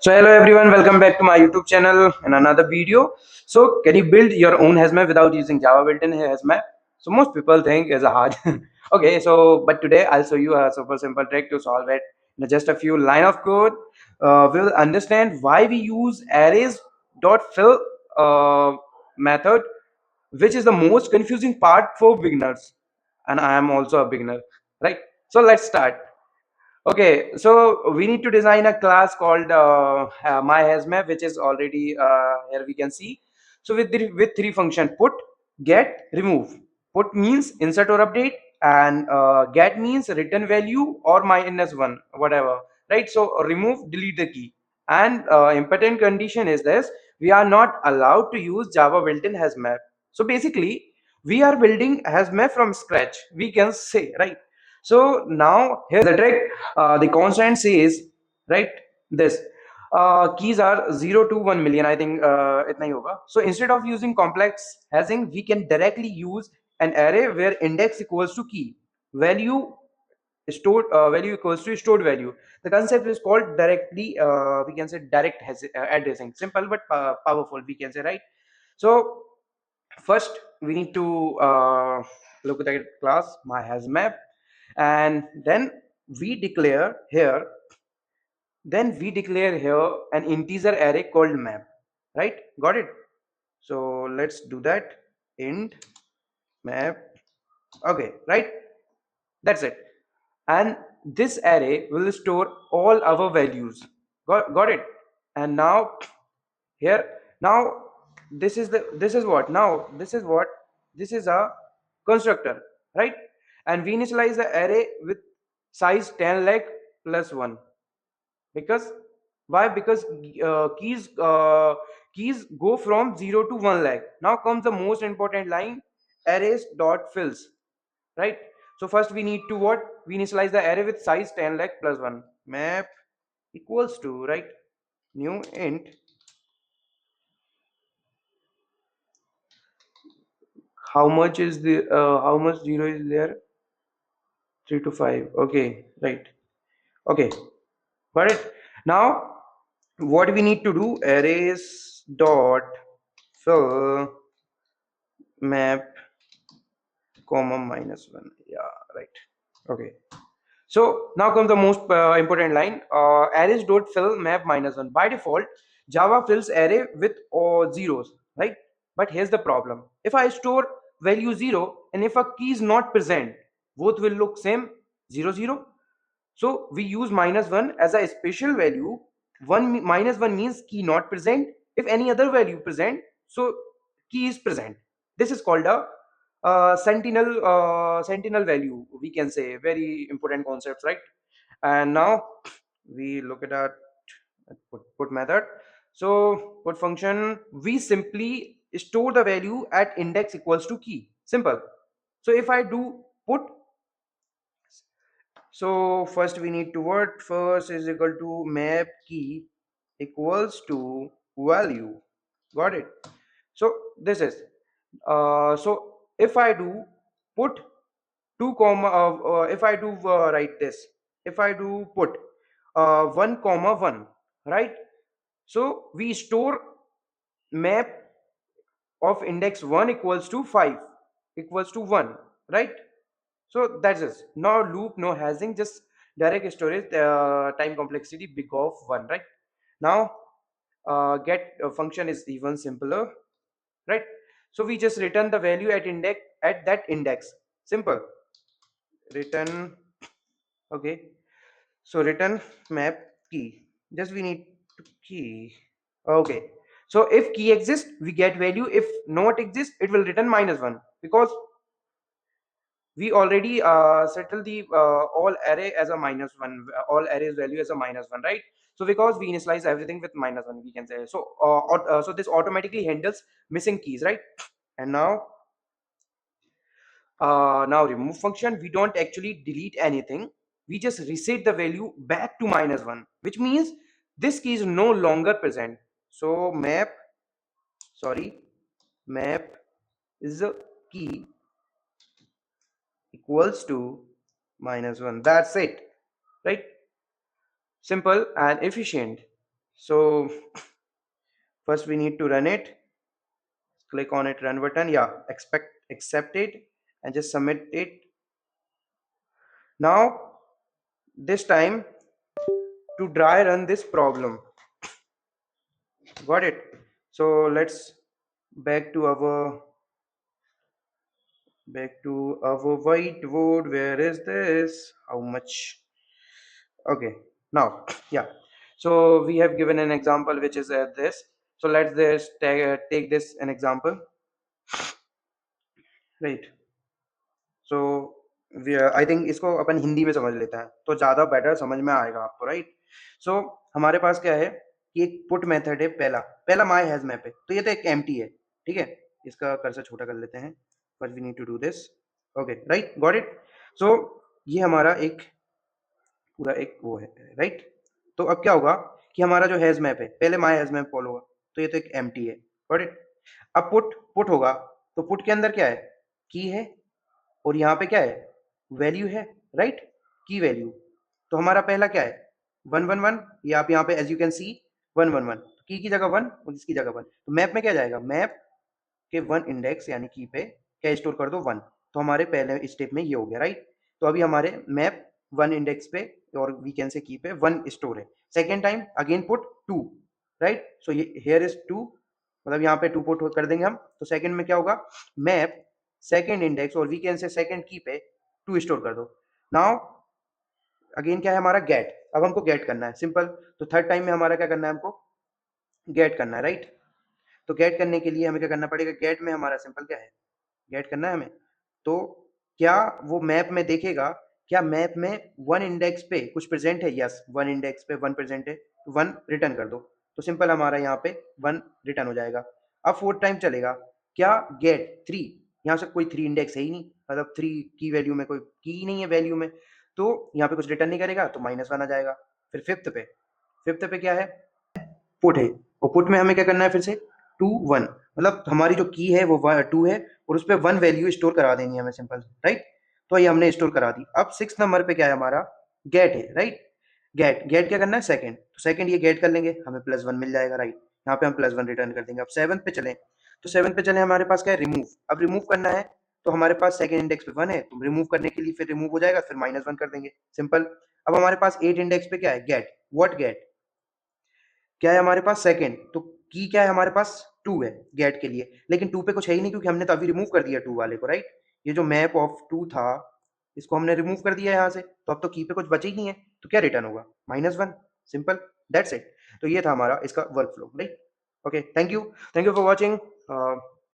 So hello everyone, welcome back to my YouTube channel and another video. So can you build your own HashMap without using Java built-in HashMap? So most people think it's a hard. Okay, so but today I'll show you a super simple trick to solve it in just a few line of code. We'll understand why we use arrays.fill method, which is the most confusing part for beginners, and I am also a beginner, right? So let's start. Okay, so we need to design a class called my HashMap, which is already here we can see. So with three function: put, get, remove. Put means insert or update, and get means return value or minus one, whatever. Right. So remove, delete the key. And important condition is this: we are not allowed to use Java built-in HashMap. So basically, we are building HashMap from scratch. We can say, right. So now here's the trick. The constant says, right, this keys are 0 to 1 million, I think itna hi hoga. So instead of using complex hashing, we can directly use an array where index equals to key, value value equals to stored value. The concept is called directly, we can say direct addressing. Simple but powerful, we can say, right? So first we need to look at the class my HashMap, and we declare here an integer array called map, right? Got it? So let's do that. Int map. Okay, right? That's it. And this array will store all our values. Got it? And now here, now this is what now this is a constructor, right? And we initialize the array with size 10 lakh plus 1. Because why? Because keys go from 0 to 1 lakh. Now comes the most important line: arrays dot fills, right? So first we need to what? We initialize the array with size 10 lakh plus 1. Map equals to, right, new int how much is the how much zero is there? 3 to 5. Okay, right. Okay, got it. Now what we need to do: arrays dot fill map comma minus 1. Yeah, right. Okay, so now comes the most important line: arrays dot fill map minus 1. By default, Java fills array with zeros, right? But here's the problem: if I store value 0 and if a key is not present, both will look same, 0 0. So we use minus 1 as a special value. Minus 1 means key not present. If any other value present, so key is present. This is called a sentinel value, we can say. Very important concepts, right? And now we look at our put method. So put function, we simply store the value at index equals to key. Simple. So if I do put, so first we need to word first is equal to map key equals to value. Got it? So this is so if I do put 2 comma if I do write this, if I do put 1 comma 1, right? So we store map of index 1 equals to 5 equals to 1, right? So that's it. No loop, no hashing, just direct storage, time complexity big of 1, right? Now get function is even simpler, right? So we just return the value at index, at that index. Simple. Return. Okay, so return map key, just we need to key. Okay, so if key exists we get value, if not exist it will return minus 1, because we already settle the all array as a minus 1, all arrays value as a minus 1, right? So because we initialize everything with minus 1, we can say. So so this automatically handles missing keys, right? And now remove function, we don't actually delete anything, we just reset the value back to minus 1, which means this key is no longer present. So map is a key equals to minus 1. That's it, right? Simple and efficient. So first we need to run it. Click on it, run button. Yeah, accept it and just submit it. Now this time to dry run this problem. Got it? So let's back to our whiteboard. Where is this? How much? Okay, now yeah. So we have given an example which is this. So let's this take this an example, right? So I think इसको अपन हिंदी में समझ लेते हैं तो ज़्यादा better समझ में आएगा आपको, राइट? सो हमारे पास क्या है कि एक पुट मेथड है, पहला पहला माई हैज मैप है, तो ये तो एक एम्प्टी है, ठीक है? इसका कर्सर छोटा कर लेते हैं, but we need to do this. Okay, right, got it. So ये हमारा एक पूरा एक वो है, राइट? तो अब क्या होगा कि हमारा जो हैज मैप है, पहले माई हैज मैप कॉल होगा, तो ये तो एक एम्प्टी है, गॉट इट। अब पुट पुट होगा, तो पुट के अंदर क्या है? की है, और यहाँ पे क्या है? वैल्यू है, राइट? की वैल्यू। तो हमारा पहला क्या है? 111, ये आप यहाँ पे एज यू कैन सी 111, की जगह 1 और इसकी जगह 1। तो मैप में क्या जाएगा? मैप के 1 इंडेक्स यानी की पे क्या स्टोर कर दो? 1। तो हमारे पहले स्टेप में ये हो गया, राइट? तो अभी हमारे मैप 1 इंडेक्स पे और वी कैन से की पे 1 स्टोर है। Second time again put 2, right? So ये हेयर इज 2, मतलब यहाँ पे 2 पुट कर देंगे हम। तो सेकंड में क्या होगा? मैप सेकंड इंडेक्स और वी कैन से सेकंड की पे 2 स्टोर कर दो। नाउ अगेन क्या है हमारा? गेट। अब हमको गेट करना है, सिंपल। तो थर्ड टाइम में हमारा क्या करना है? हमको गेट करना है, राइट? तो गेट करने के लिए हमें क्या करना पड़ेगा? गेट में हमारा सिंपल क्या है? गेट करना है हमें। तो क्या वो मैप में देखेगा? क्या मैप में 1 इंडेक्स पे कुछ प्रेजेंट है? यस, 1 इंडेक्स पे 1 प्रेजेंट है, 1 रिटर्न कर दो। तो सिंपल हमारा यहाँ पे 1 रिटर्न हो जाएगा। अब फोर्थ टाइम चलेगा, क्या? गेट 3। यहाँ से कोई 3 इंडेक्स है ही नहीं, मतलब 3 की वैल्यू में कोई की ही नहीं है वैल्यू में, तो यहाँ पे कुछ रिटर्न नहीं करेगा, तो -1 आ जाएगा। फिर फिफ्थ पे क्या है? पुट है, और पुट में हमें क्या करना है? फिर से 2 1, मतलब हमारी जो की है वो 2 है और उस पर 1 वैल्यू स्टोर करा देनी है हमें, सिंपल, राइट? तो ये हमने स्टोर करा दी। अब 6 नंबर पे क्या है हमारा? गेट है, राइट? गेट गेट क्या करना है? सेकंड। तो सेकंड ये गेट कर लेंगे, हमें +1 मिल जाएगा, राइट? यहाँ पे हम +1 रिटर्न कर देंगे। अब 7 पे चलें, तो 7 पे चले, हमारे पास क्या है? रिमूव। अब रिमूव करना है, तो हमारे पास सेकंड इंडेक्स पे 1 है, तो रिमूव करने के लिए फिर रिमूव हो जाएगा, फिर -1 कर देंगे, सिंपल। अब हमारे पास 8 इंडेक्स पे क्या है? गेट। What get? क्या है हमारे पास? सेकंड। तो की क्या है हमारे पास? 2 है गेट के लिए, लेकिन 2 पे कुछ है ही नहीं क्योंकि हमने तो अभी रिमूव कर दिया 2 वाले को, राइट? ये जो मैप ऑफ 2 था, इसको हमने रिमूव कर दिया यहाँ से, तो अब तो की पे कुछ बचे ही नहीं है, तो क्या रिटर्न होगा? -1, सिंपल, दैट्स इट। तो ये था हमारा इसका work flow, right? Okay, thank you for watching.